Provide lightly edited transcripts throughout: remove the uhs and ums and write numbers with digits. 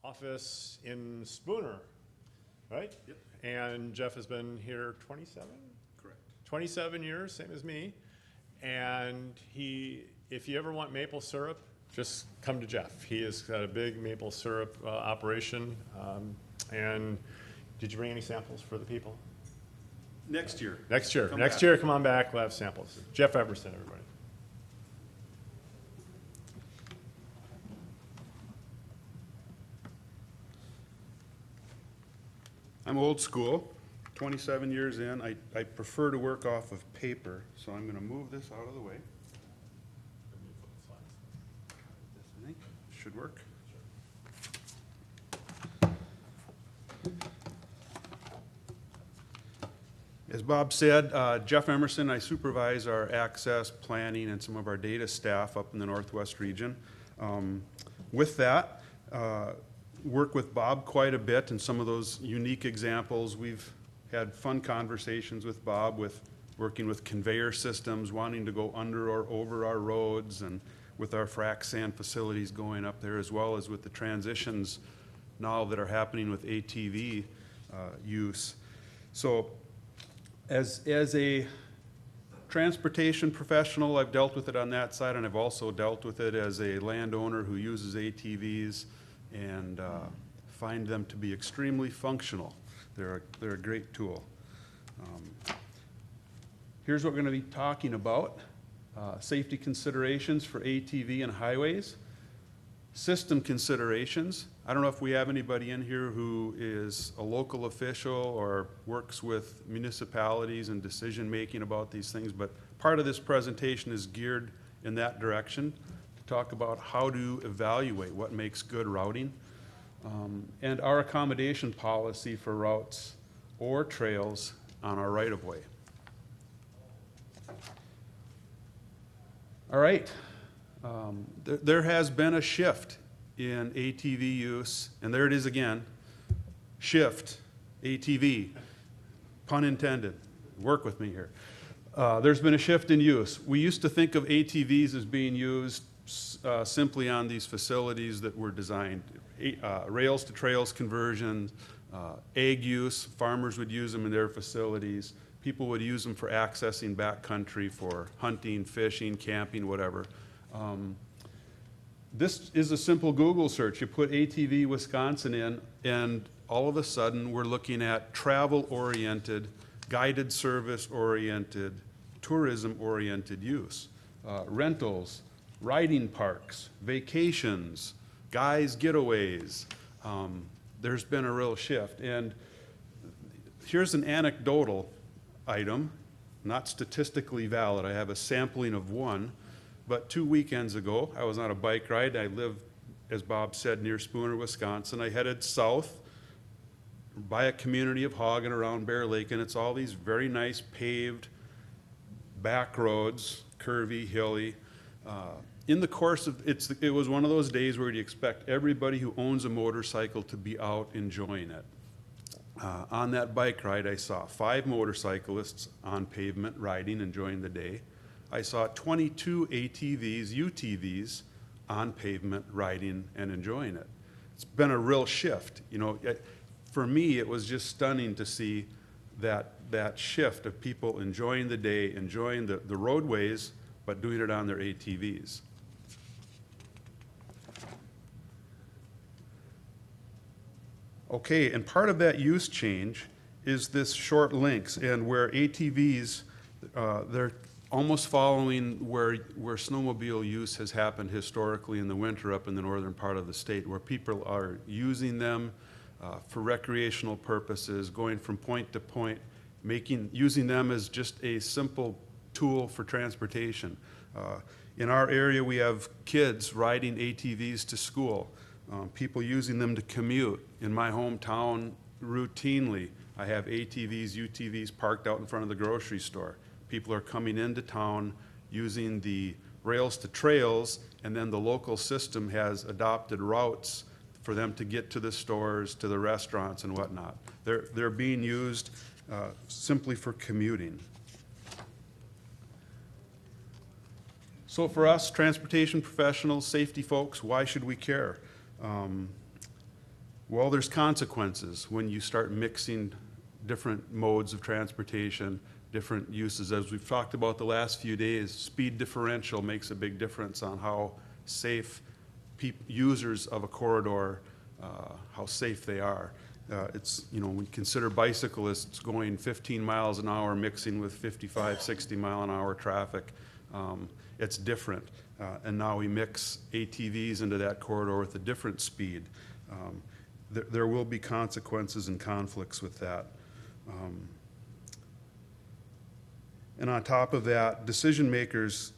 office in Spooner, right? Yep. And Jeff has been here 27? Correct. 27 years, same as me. And if you ever want maple syrup, just come to Jeff. He has got a big maple syrup operation. And did you bring any samples for the people? Next year. Next year. Come Next back. year, come on back. We'll have samples. Jeff Emerson, everybody. I'm old school, 27 years in. I prefer to work off of paper, so I'm going to move this out of the way. This, I think, should work. As Bob said, Jeff Emerson, I supervise our access, planning, and some of our data staff up in the Northwest region. With that, work with Bob quite a bit in some of those unique examples. We've had fun conversations with Bob with working with conveyor systems, wanting to go under or over our roads, and with our frac sand facilities going up there, as well as with the transitions now that are happening with ATV use. So as a transportation professional, I've dealt with it on that side, and I've also dealt with it as a landowner who uses ATVs and find them to be extremely functional. They're a great tool. Here's what we're going to be talking about. Safety considerations for ATV and highways. System considerations. I don't know if we have anybody in here who is a local official or works with municipalities and decision making about these things, but part of this presentation is geared in that direction to talk about how to evaluate what makes good routing, and our accommodation policy for routes or trails on our right-of-way. All right. There has been a shift in ATV use, and there it is again, shift, ATV, pun intended, work with me here. There's been a shift in use. We used to think of ATVs as being used simply on these facilities that were designed, rails to trails conversions, ag use, farmers would use them in their facilities, people would use them for accessing backcountry for hunting, fishing, camping, whatever. This is a simple Google search. You put ATV Wisconsin in, and all of a sudden we're looking at travel-oriented, guided service-oriented, tourism-oriented use. Rentals, riding parks, vacations, guys' getaways. There's been a real shift. And here's an anecdotal item, not statistically valid. I have a sampling of one. But 2 weekends ago, I was on a bike ride. I live, as Bob said, near Spooner, Wisconsin. I headed south by a community of Hagen around Bear Lake, and it's all these very nice paved back roads, curvy, hilly. In the course of, it was one of those days where you expect everybody who owns a motorcycle to be out enjoying it. On that bike ride, I saw 5 motorcyclists on pavement riding, enjoying the day. I saw 22 ATVs, UTVs on pavement riding and enjoying it. It's been a real shift. You know, for me, it was just stunning to see that shift of people enjoying the day, enjoying the roadways, but doing it on their ATVs. Okay, and part of that use change is this short links, and where ATVs, they're almost following where snowmobile use has happened historically in the winter up in the northern part of the state, where people are using them for recreational purposes, going from point to point, using them as just a simple tool for transportation. In our area, we have kids riding ATVs to school, people using them to commute. In my hometown, routinely, I have ATVs, UTVs parked out in front of the grocery store. People are coming into town using the rails to trails, and then the local system has adopted routes for them to get to the stores, to the restaurants and whatnot. They're being used simply for commuting. So for us, transportation professionals, safety folks, why should we care? Well, there's consequences when you start mixing different modes of transportation, different uses. As we've talked about the last few days, speed differential makes a big difference on how safe users of a corridor, how safe they are. We consider bicyclists going 15 miles an hour mixing with 55, 60 mile an hour traffic. It's different. And now we mix ATVs into that corridor with a different speed. There will be consequences and conflicts with that. And on top of that, decision makers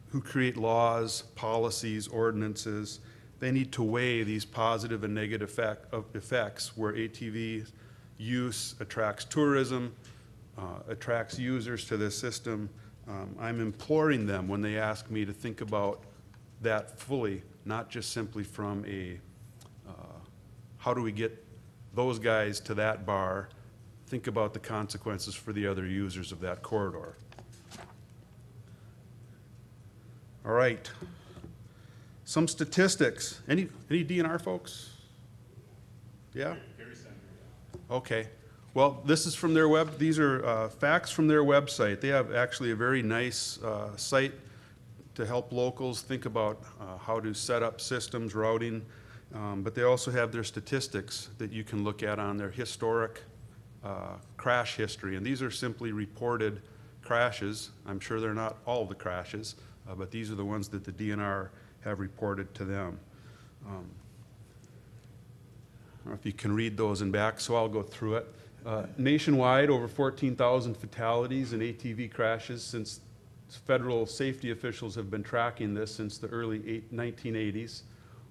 who create laws, policies, ordinances, they need to weigh these positive and negative effects where ATV use attracts tourism, attracts users to the system. I'm imploring them when they ask me to think about that fully, not just simply from how do we get those guys to that bar, think about the consequences for the other users of that corridor. All right. Some statistics. Any DNR folks? Yeah? Okay. Well, this is from their these are facts from their website. They have actually a very nice site to help locals think about how to set up systems, routing, but they also have their statistics that you can look at on their historic crash history. And these are simply reported crashes. I'm sure they're not all the crashes, but these are the ones that the DNR have reported to them. I don't know if you can read those in back, so I'll go through it. Nationwide, over 14,000 fatalities in ATV crashes since federal safety officials have been tracking this since the early 1980s.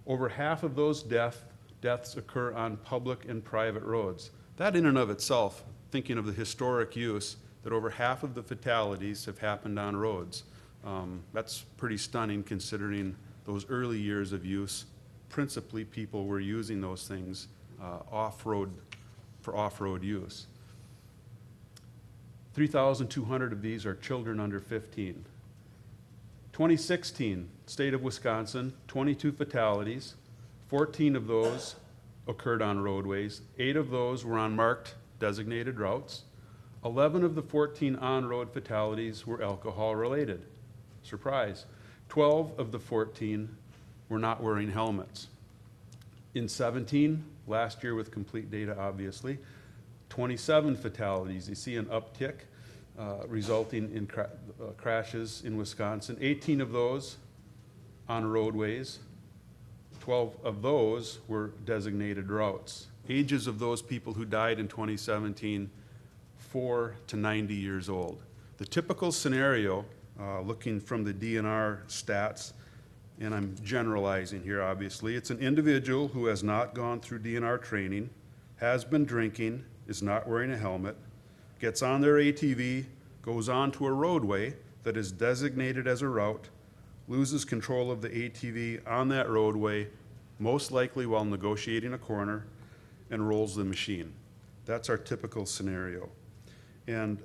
Over half of those deaths occur on public and private roads. That in and of itself, thinking of the historic use, that over half of the fatalities have happened on roads. That's pretty stunning considering those early years of use. Principally, people were using those things off-road for off-road use. 3,200 of these are children under 15. 2016, state of Wisconsin, 22 fatalities. 14 of those occurred on roadways. 8 of those were on marked designated routes. 11 of the 14 on-road fatalities were alcohol-related. Surprise. 12 of the 14 were not wearing helmets. In 17, last year with complete data obviously, 27 fatalities. You see an uptick resulting in crashes in Wisconsin. 18 of those on roadways. 12 of those were designated routes. Ages of those people who died in 2017, 4 to 90 years old. The typical scenario, looking from the DNR stats, and I'm generalizing here obviously, it's an individual who has not gone through DNR training, has been drinking, is not wearing a helmet, gets on their ATV, goes onto a roadway that is designated as a route, loses control of the ATV on that roadway, most likely while negotiating a corner, and rolls the machine. That's our typical scenario. And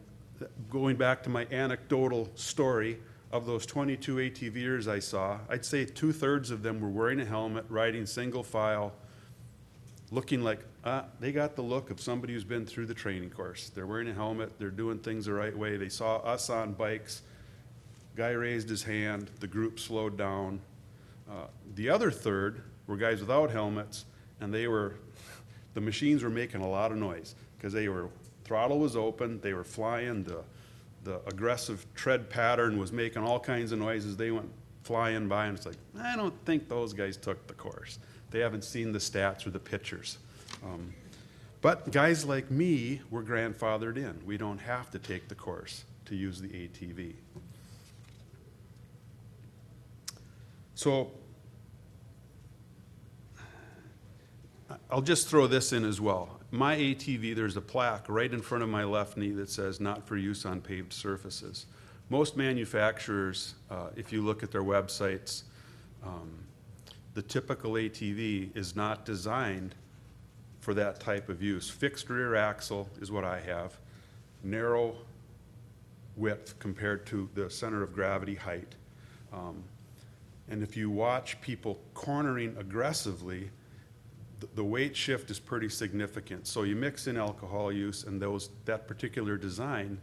going back to my anecdotal story, of those 22 ATVers I saw, I'd say 2/3 of them were wearing a helmet, riding single file, looking like, they got the look of somebody who's been through the training course. They're wearing a helmet, they're doing things the right way. They saw us on bikes, guy raised his hand, the group slowed down. The other third were guys without helmets, and the machines were making a lot of noise because throttle was open, they were flying, the aggressive tread pattern was making all kinds of noises. They went flying by, and it's like, I don't think those guys took the course. They haven't seen the stats or the pictures. But guys like me were grandfathered in. We don't have to take the course to use the ATV. So I'll just throw this in as well. My ATV, there's a plaque right in front of my left knee that says not for use on paved surfaces. Most manufacturers, if you look at their websites, the typical ATV is not designed for that type of use. Fixed rear axle is what I have, narrow width compared to the center of gravity height. And if you watch people cornering aggressively, the weight shift is pretty significant. So you mix in alcohol use and that particular design,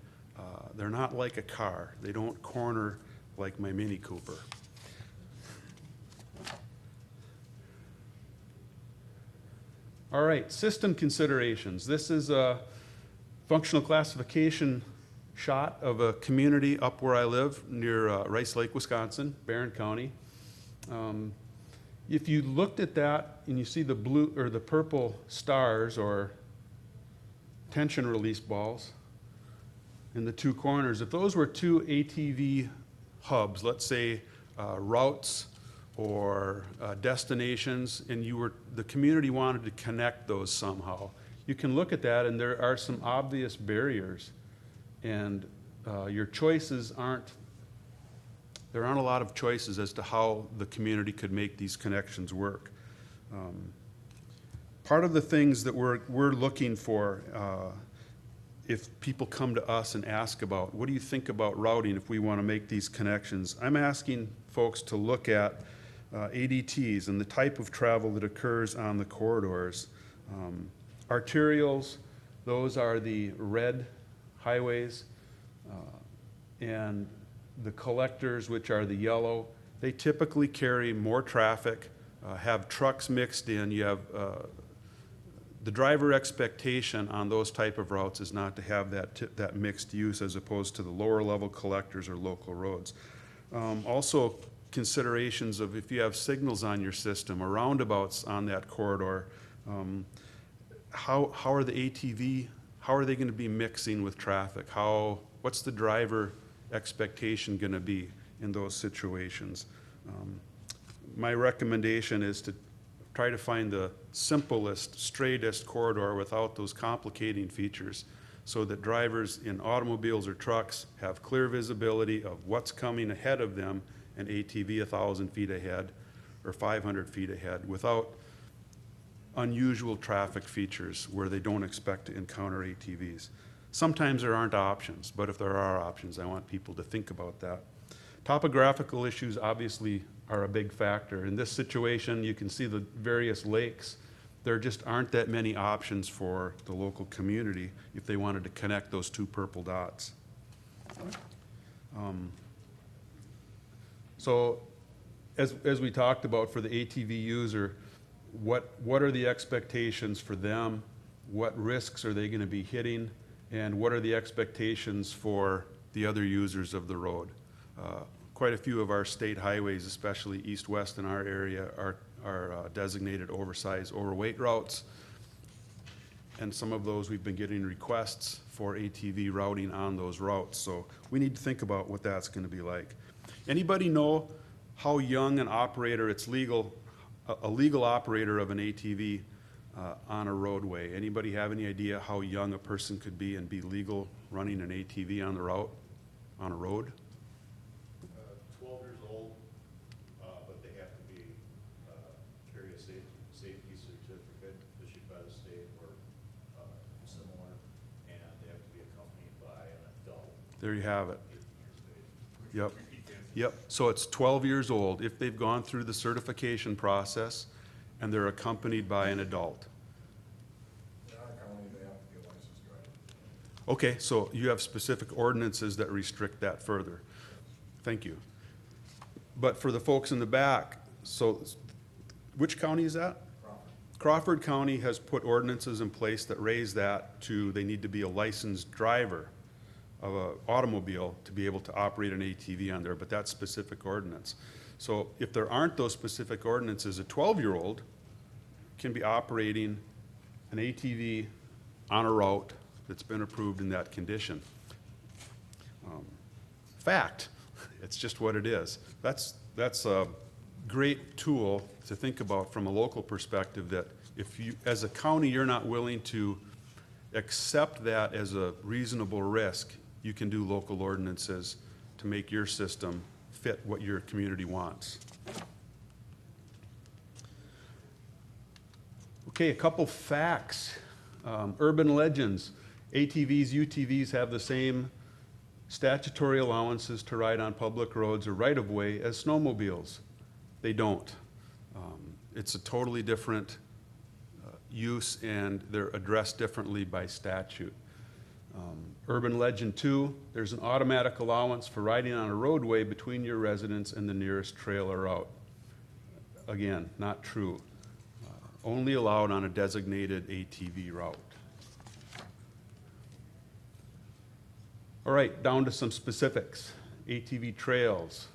they're not like a car. They don't corner like my Mini Cooper. All right, system considerations. This is a functional classification shot of a community up where I live near Rice Lake, Wisconsin, Barron County. If you looked at that and you see the blue or the purple stars or tension release balls in the two corners, if those were two ATV hubs, let's say routes or destinations, and the community wanted to connect those somehow, you can look at that and there are some obvious barriers, and your choices there aren't a lot of choices as to how the community could make these connections work. Part of the things that we're looking for, if people come to us and ask about, what do you think about routing if we want to make these connections? I'm asking folks to look at ADTs and the type of travel that occurs on the corridors. Arterials, those are the red highways, and the collectors, which are the yellow, they typically carry more traffic, have trucks mixed in. You have the driver expectation on those type of routes is not to have that mixed use as opposed to the lower level collectors or local roads. Also, considerations of if you have signals on your system or roundabouts on that corridor, how are the ATV, how are they going to be mixing with traffic? What's the driver expectation going to be in those situations? My recommendation is to try to find the simplest, straightest corridor without those complicating features so that drivers in automobiles or trucks have clear visibility of what's coming ahead of them, an ATV 1,000 feet ahead or 500 feet ahead, without unusual traffic features where they don't expect to encounter ATVs. Sometimes there aren't options, but if there are options, I want people to think about that. Topographical issues obviously are a big factor. In this situation, you can see the various lakes. There just aren't that many options for the local community if they wanted to connect those two purple dots. So as we talked about for the ATV user, what are the expectations for them? What risks are they going to be hitting? And what are the expectations for the other users of the road? Quite a few of our state highways, especially east-west in our area, are designated oversized, overweight routes. And some of those we've been getting requests for ATV routing on those routes. So we need to think about what that's going to be like. Anybody know how young an operator, a legal operator of an ATV on a roadway? Anybody have any idea how young a person could be and be legal running an ATV on the route, on a road? 12 years old, but they have to be carry a safety certificate issued by the state or similar, and they have to be accompanied by an adult. There you have it. 18 years of age. Yep. Yep. So it's 12 years old if they've gone through the certification process and they're accompanied by an adult. In our county, they have to be a licensed driver. Okay, so you have specific ordinances that restrict that further. Thank you. But for the folks in the back, so which county is that? Crawford County has put ordinances in place that raise that to they need to be a licensed driver of an automobile to be able to operate an ATV on there, but that's specific ordinance. So if there aren't those specific ordinances, a 12-year-old can be operating an ATV on a route that's been approved in that condition. Fact, it's just what it is. That's a great tool to think about from a local perspective, that if you, as a county, you're not willing to accept that as a reasonable risk, you can do local ordinances to make your system fit what your community wants. Okay, a couple facts. Urban legends. ATVs, UTVs have the same statutory allowances to ride on public roads or right-of-way as snowmobiles. They don't. It's a totally different use, and they're addressed differently by statute. Urban legend 2, there's an automatic allowance for riding on a roadway between your residence and the nearest trail or route. Again, not true. Only allowed on a designated ATV route. All right, down to some specifics. ATV trails,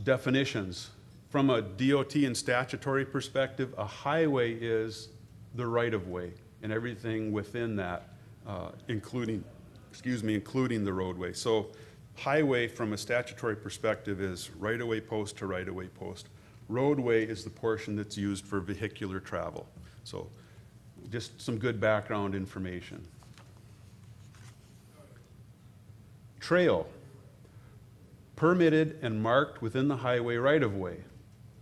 definitions. From a DOT and statutory perspective, a highway is the right-of-way and everything within that, including the roadway. So highway from a statutory perspective is right-of-way post to right-of-way post. Roadway is the portion that's used for vehicular travel. So just some good background information. Trail, permitted and marked within the highway right-of-way,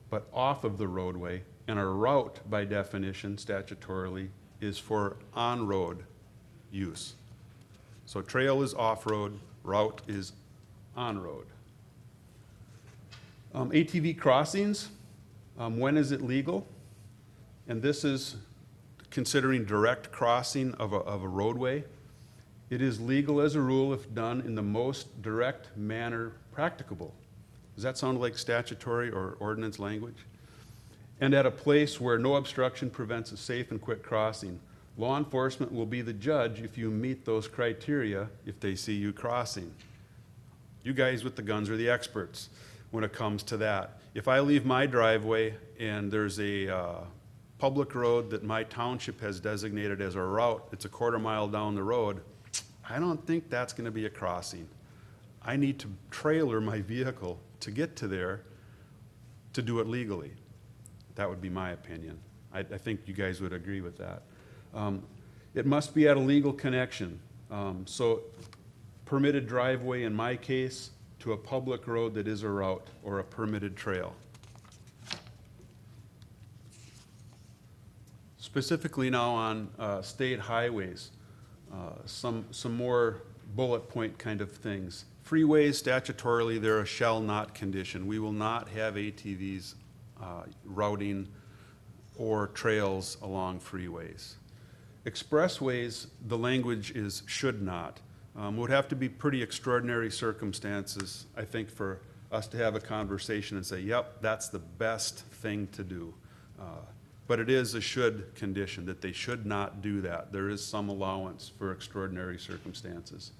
but off of the roadway, and a route by definition statutorily is for on-road use. So trail is off-road, route is on-road. ATV crossings, when is it legal? And this is considering direct crossing of a roadway. It is legal as a rule if done in the most direct manner practicable. Does that sound like statutory or ordinance language? And at a place where no obstruction prevents a safe and quick crossing. Law enforcement will be the judge if you meet those criteria if they see you crossing. You guys with the guns are the experts when it comes to that. If I leave my driveway and there's a public road that my township has designated as a route, it's a quarter-mile down the road, I don't think that's going to be a crossing. I need to trailer my vehicle to get to there to do it legally. That would be my opinion. I think you guys would agree with that. It must be at a legal connection. So permitted driveway in my case to a public road that is a route or a permitted trail. Specifically now on state highways, some more bullet point kind of things. Freeways, statutorily, they're a shall not condition. We will not have ATVs routing or trails along freeways. Expressways, the language is should not. Would have to be pretty extraordinary circumstances, I think, for us to have a conversation and say, yep, that's the best thing to do. But it is a should condition, that they should not do that. There is some allowance for extraordinary circumstances.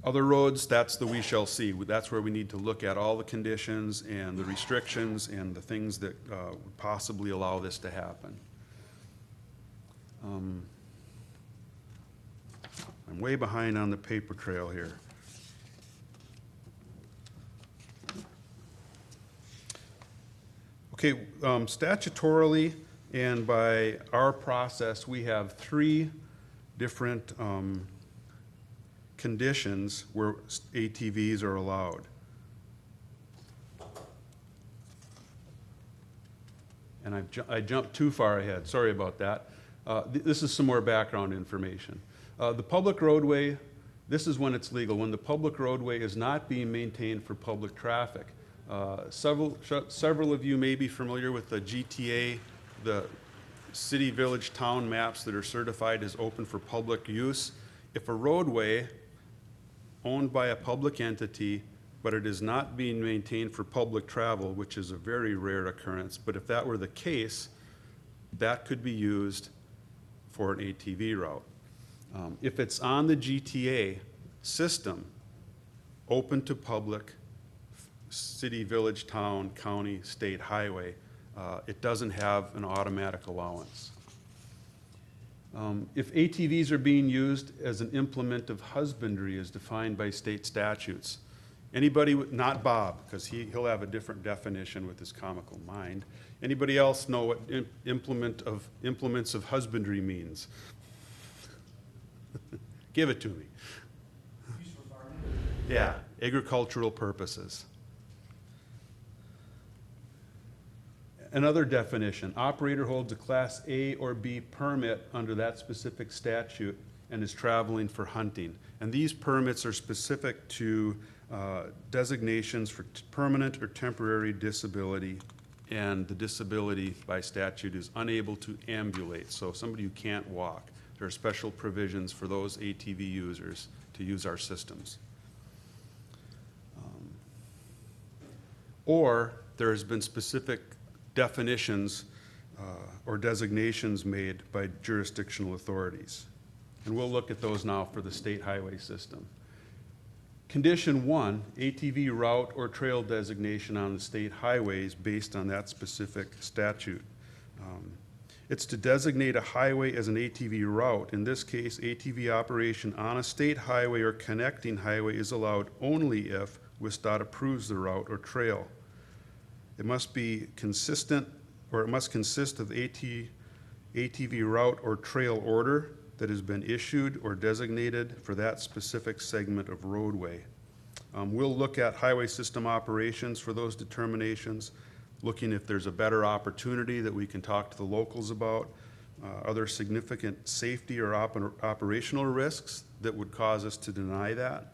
Other roads, that's the we shall see. That's where we need to look at all the conditions and the restrictions and the things that would possibly allow this to happen. I'm way behind on the paper trail here. Okay, statutorily and by our process, we have 3 different conditions where ATVs are allowed. And I jumped too far ahead, sorry about that. This is some more background information. The public roadway, this is when it's legal, when the public roadway is not being maintained for public traffic. Several of you may be familiar with the GTA, the city, village, town maps that are certified as open for public use. If a roadway owned by a public entity, but it is not being maintained for public travel, which is a very rare occurrence, but if that were the case, that could be used for an ATV route. If it's on the GTA system, open to public, city, village, town, county, state highway, it doesn't have an automatic allowance. If ATVs are being used as an implement of husbandry as defined by state statutes, anybody, not Bob, because he'll have a different definition with his comical mind. Anybody else know what implements of husbandry means? Give it to me. Yeah, agricultural purposes. Another definition, operator holds a Class A or B permit under that specific statute and is traveling for hunting. And these permits are specific to designations for permanent or temporary disability and the disability by statute is unable to ambulate, so somebody who can't walk. There are special provisions for those ATV users to use our systems. Or there has been specific definitions or designations made by jurisdictional authorities. And we'll look at those now for the state highway system. Condition 1, ATV route or trail designation on the state highways based on that specific statute. It's to designate a highway as an ATV route. In this case, ATV operation on a state highway or connecting highway is allowed only if WSDOT approves the route or trail. It must be consistent, or it must consist of ATV route or trail order that has been issued or designated for that specific segment of roadway. We'll look at highway system operations for those determinations, looking if there's a better opportunity that we can talk to the locals about, other significant safety or operational risks that would cause us to deny that.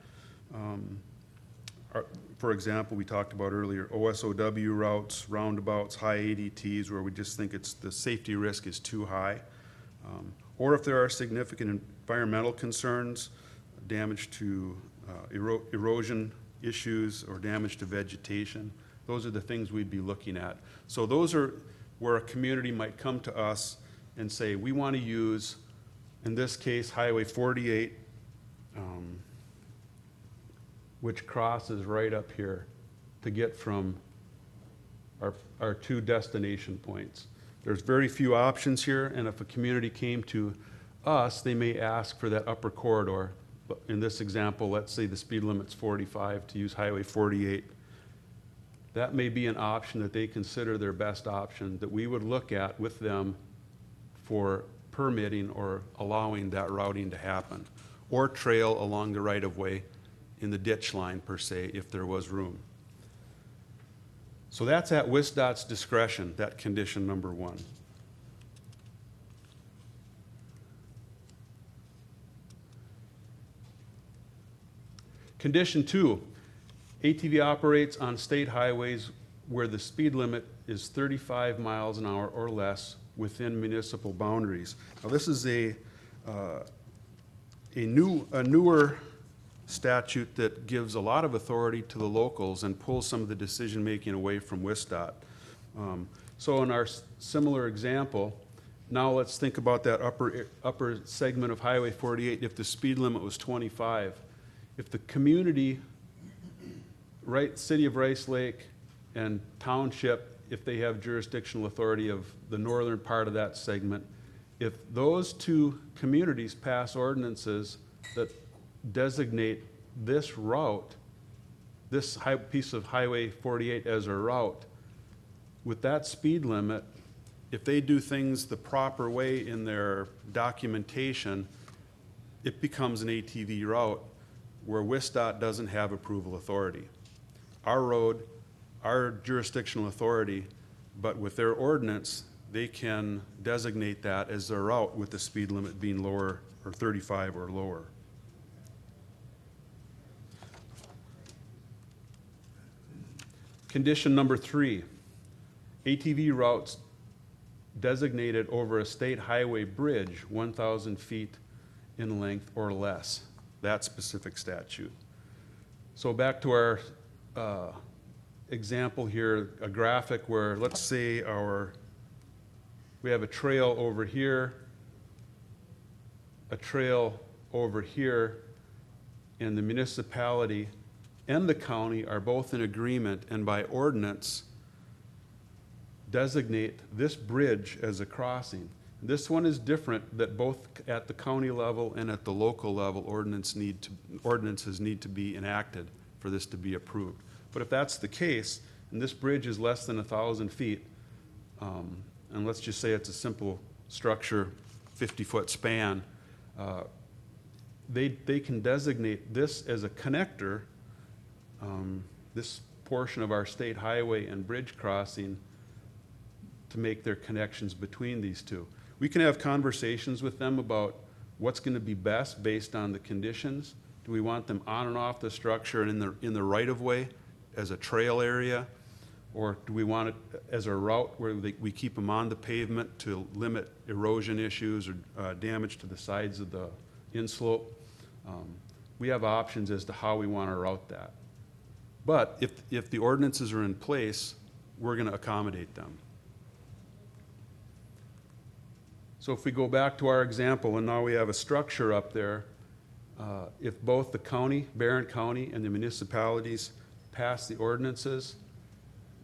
For example, we talked about earlier, OSOW routes, roundabouts, high ADTs, where we just think the safety risk is too high. Or if there are significant environmental concerns, damage to erosion issues or damage to vegetation, those are the things we'd be looking at. So those are where a community might come to us and say, we want to use, in this case, Highway 48, which crosses right up here to get from our two destination points. There's very few options here, and if a community came to us, they may ask for that upper corridor. But in this example, let's say the speed limit's 45 to use Highway 48. That may be an option that they consider their best option that we would look at with them for permitting or allowing that routing to happen, or trail along the right-of-way in the ditch line per se, if there was room. So that's at WSDOT's discretion, that condition number 1. Condition 2, ATV operates on state highways where the speed limit is 35 miles an hour or less within municipal boundaries. Now this is a newer statute that gives a lot of authority to the locals and pulls some of the decision-making away from WSDOT. So in our similar example, now let's think about that upper segment of Highway 48 if the speed limit was 25. If the community, City of Rice Lake and Township, if they have jurisdictional authority of the northern part of that segment, if those two communities pass ordinances that designate this route, this piece of Highway 48 as a route, with that speed limit, if they do things the proper way in their documentation, it becomes an ATV route where WSDOT doesn't have approval authority. Our road, our jurisdictional authority, but with their ordinance, they can designate that as their route with the speed limit being lower or 35 or lower. Condition number 3, ATV routes designated over a state highway bridge 1,000 feet in length or less, that specific statute. So back to our example here, a graphic where let's say we have a trail over here, a trail over here, and the municipality and the county are both in agreement and by ordinance designate this bridge as a crossing. This one is different, that both at the county level and at the local level ordinances need to be enacted for this to be approved. But if that's the case, and this bridge is less than 1,000 feet, and let's just say it's a simple structure, 50-foot span, they can designate this as a connector, this portion of our state highway and bridge crossing, to make their connections between these two. We can have conversations with them about what's going to be best based on the conditions. Do we want them on and off the structure and in the right-of-way as a trail area? Or do we want it as a route where we keep them on the pavement to limit erosion issues or damage to the sides of the inslope? We have options as to how we want to route that. But if the ordinances are in place, we're going to accommodate them. So if we go back to our example, and now we have a structure up there, if both the county, Barron County, and the municipalities pass the ordinances,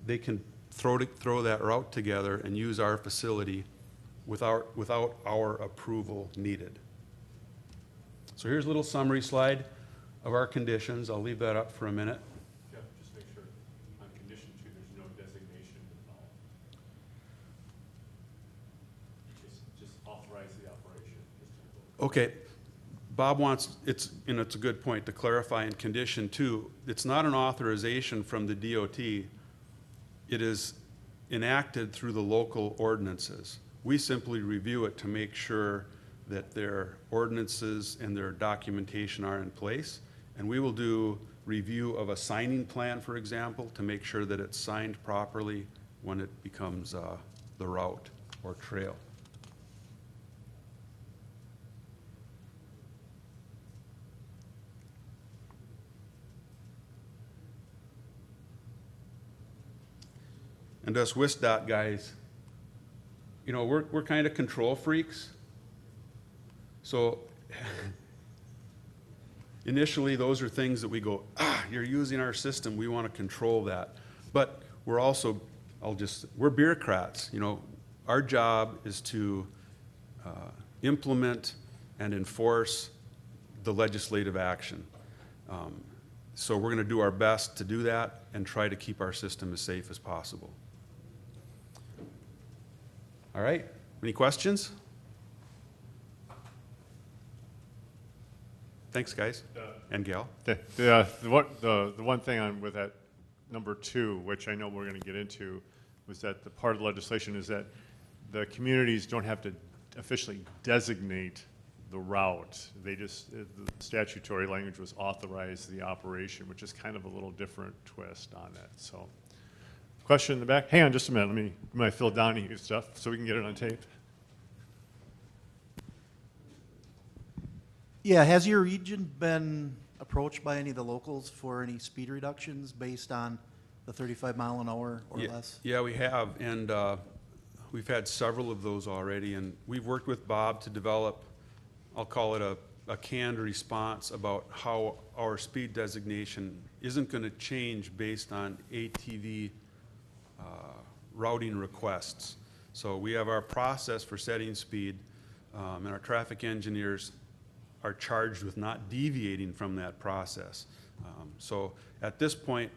they can throw that route together and use our facility without our approval needed. So here's a little summary slide of our conditions. I'll leave that up for a minute. Jeff, just make sure on condition 2, there's no designation involved. Just authorize the operation. Okay, Bob wants, it's a good point to clarify in condition 2, it's not an authorization from the DOT. It is enacted through the local ordinances. We simply review it to make sure that their ordinances and their documentation are in place. And we will do review of a signing plan, for example, to make sure that it's signed properly when it becomes the route or trail. And us WISDOT guys, you know, we're kind of control freaks. So initially, those are things that we go, you're using our system, we want to control that. But we're also, we're bureaucrats. You know, our job is to implement and enforce the legislative action. So we're going to do our best to do that and try to keep our system as safe as possible. All right, any questions? Thanks, guys, and gal. The one thing on with that number 2, which I know we're going to get into, was that the part of the legislation is that the communities don't have to officially designate the route. They just, the statutory language was authorize the operation, which is kind of a little different twist on it. So, question in the back? Hang on just a minute. Let me my Phil Donahue stuff so we can get it on tape. Yeah, has your region been approached by any of the locals for any speed reductions based on the 35 mile an hour or less? Yeah, we have, and we've had several of those already, and we've worked with Bob to develop, I'll call it a canned response about how our speed designation isn't going to change based on ATV routing requests. So we have our process for setting speed, and our traffic engineers are charged with not deviating from that process. So at this point,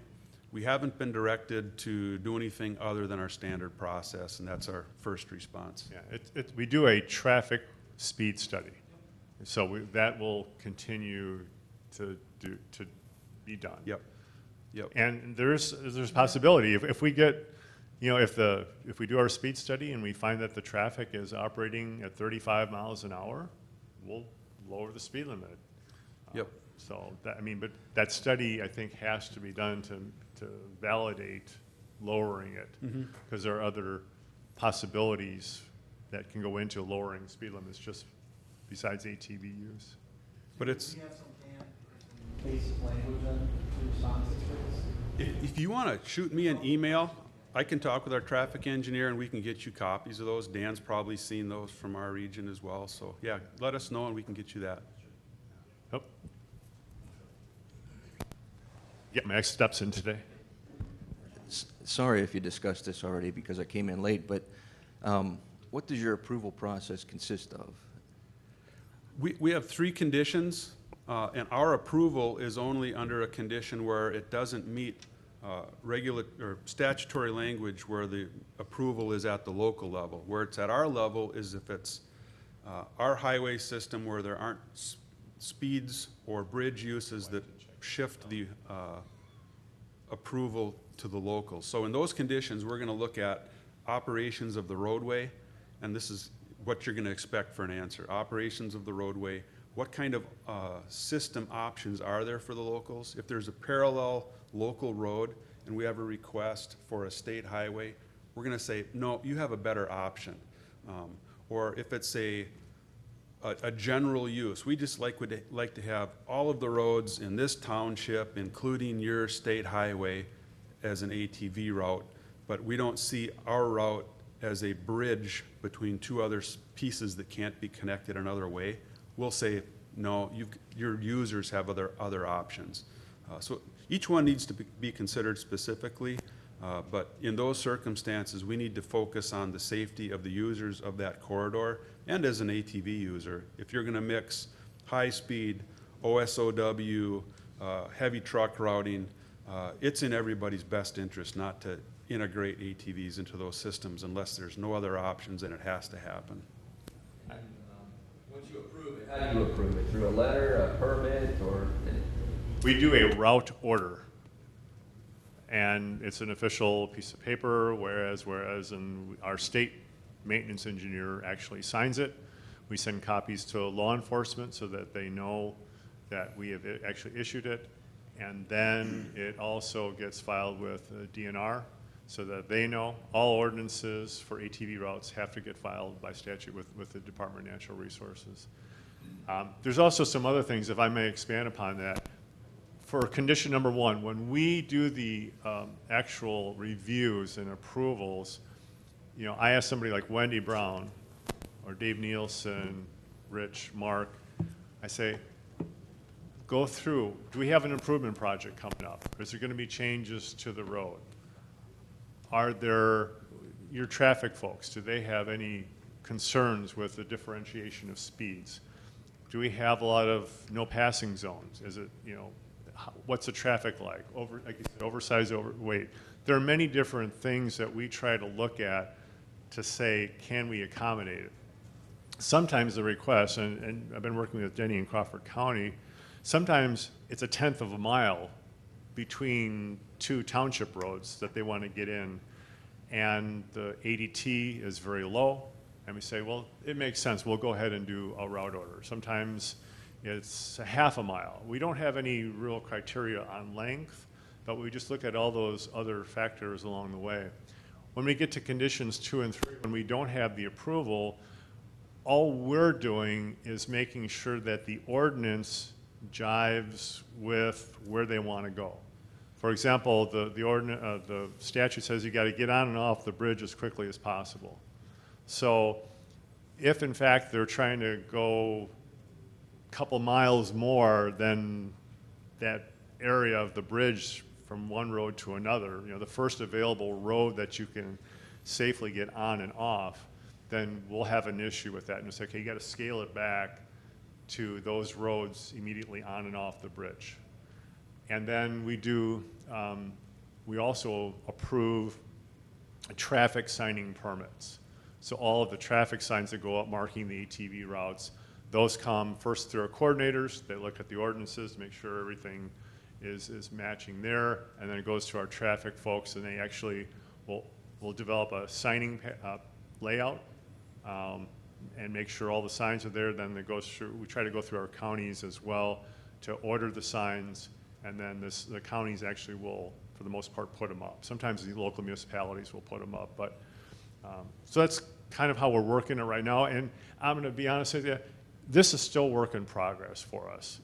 we haven't been directed to do anything other than our standard process, and that's our first response. Yeah, we do a traffic speed study, so that will continue to be done. Yep. And there's possibility if we get, you know, if we do our speed study and we find that the traffic is operating at 35 miles an hour, we'll lower the speed limit. Yep. So that, I mean, but that study I think has to be done to validate lowering it, because there are other possibilities that can go into lowering speed limits just besides ATV use. But it's, Do you have some canned basic language in responses for this? if you want to shoot me an email, I can talk with our traffic engineer and we can get you copies of those. Dan's probably seen those from our region as well. So yeah, let us know and we can get you that. Yep. Get my steps in today. Sorry if you discussed this already because I came in late, but what does your approval process consist of? We have 3 conditions, and our approval is only under a condition where it doesn't meet regular or statutory language where the approval is at the local level. Where it's at our level is if it's our highway system where there aren't speeds or bridge uses that shift the approval to the local. So in those conditions, we're going to look at operations of the roadway, and this is what you're going to expect for an answer. Operations of the roadway, what kind of system options are there for the locals? If there's a parallel local road and we have a request for a state highway, we're gonna say, no, you have a better option. Or if it's a general use, we just would like to have all of the roads in this township, including your state highway, as an ATV route, but we don't see our route as a bridge between two other pieces that can't be connected another way. We'll say, no, your users have other options. So each one needs to be considered specifically, but in those circumstances, we need to focus on the safety of the users of that corridor. And as an ATV user, if you're gonna mix high-speed, OSOW, heavy truck routing, it's in everybody's best interest not to integrate ATVs into those systems unless there's no other options, and it has to happen. Once you approve it, how do you approve it? Through a letter, a permit, or? We do a route order, and it's an official piece of paper, whereas our state maintenance engineer actually signs it. We send copies to law enforcement so that they know that we have actually issued it, and then it also gets filed with DNR so that they know. All ordinances for ATV routes have to get filed by statute with the Department of Natural Resources. There's also some other things, if I may expand upon that. For condition number 1, when we do the actual reviews and approvals, you know, I ask somebody like Wendy Brown or Dave Nielsen, Rich, Mark, I say, go through, do we have an improvement project coming up? Is there gonna be changes to the road? Are there, your traffic folks, do they have any concerns with the differentiation of speeds? Do we have a lot of no passing zones? Is it, you know, what's the traffic like? Like you said, oversized, overweight. There are many different things that we try to look at to say, can we accommodate it? Sometimes the request, and I've been working with Denny in Crawford County, sometimes it's a 1/10 of a mile between two township roads that they want to get in, and the ADT is very low, and we say, well, it makes sense, we'll go ahead and do a route order. Sometimes it's a 1/2 a mile. We don't have any real criteria on length, but we just look at all those other factors along the way. When we get to conditions 2 and 3, when we don't have the approval, all we're doing is making sure that the ordinance jives with where they want to go. For example, the statute says you got to get on and off the bridge as quickly as possible. So if in fact they're trying to go a couple miles more than that area of the bridge from one road to another, you know, the first available road that you can safely get on and off, then we'll have an issue with that. And it's like, okay, you got to scale it back to those roads immediately on and off the bridge. And then we also approve traffic signing permits. So all of the traffic signs that go up marking the ATV routes, those come first through our coordinators. They look at the ordinances to make sure everything is matching there, and then it goes to our traffic folks, and they actually will develop a signing layout and make sure all the signs are there. Then it goes through, we try to go through our counties as well to order the signs, and then the counties actually will, for the most part, put them up. Sometimes the local municipalities will put them up, but so that's kind of how we're working it right now. And I'm going to be honest with you, this is still work in progress for us.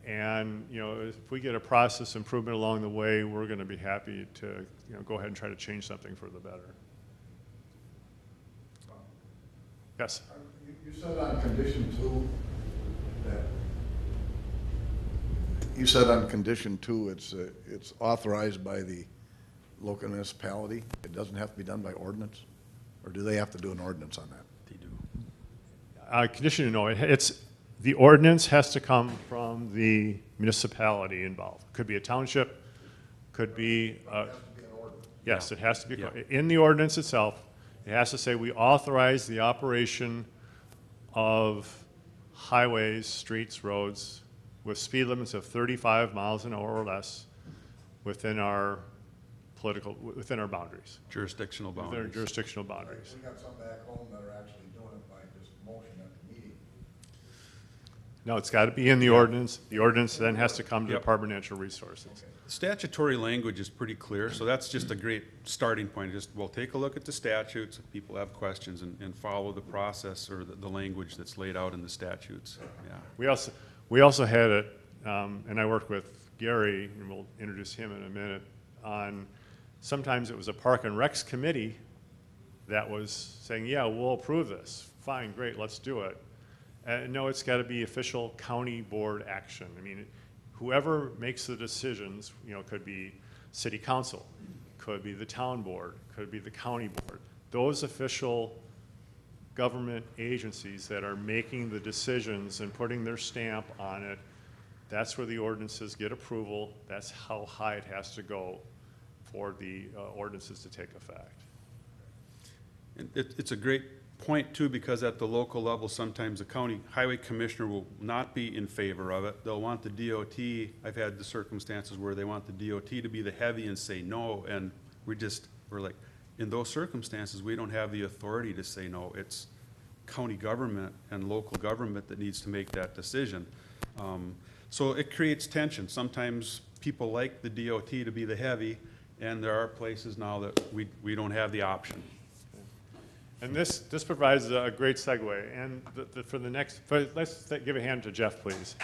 And you know, if we get a process improvement along the way, we're going to be happy to go ahead and try to change something for the better. Yes. You said on condition 2 that condition 2 it's authorized by the local municipality. It doesn't have to be done by ordinance, or do they have to do an ordinance on that? They do. Condition, no, it's the ordinance has to come from the municipality involved. Could be a township, could be. It has to be an ordinance. Yes, it has to be Yeah. in the ordinance itself. It has to say we authorize the operation of highways, streets, roads with speed limits of 35 miles an hour or less within our boundaries, Jurisdictional within our boundaries. jurisdictional boundaries. We got some back home that are actually doing it by just motion at the meeting. No, it's got to be in the ordinance. The ordinance then has to come to Yep. Department of Natural Resources. Statutory language is pretty clear, so that's just a great starting point. Just, we'll take a look at the statutes, if people have questions, and follow the process or the language that's laid out in the statutes, yeah. We also had it, and I worked with Gary, and we'll introduce him in a minute, on, sometimes it was a Park and Recs committee that was saying, yeah, we'll approve this. Fine, great, let's do it. No, it's got to be official county board action. I mean, whoever makes the decisions, you know, could be city council, could be the town board, could be the county board. Those official government agencies that are making the decisions and putting their stamp on it, that's where the ordinances get approval. That's how high it has to go for the ordinances to take effect. And it's a great point too, because at the local level, sometimes the county highway commissioner will not be in favor of it. They'll want the DOT, I've had the circumstances where they want the DOT to be the heavy and say no, and we're like, in those circumstances, we don't have the authority to say no. It's county government and local government that needs to make that decision. So it creates tension. Sometimes people like the DOT to be the heavy, and there are places now that we don't have the option. And this provides a great segue. And for the next, let's give a hand to Jeff, please.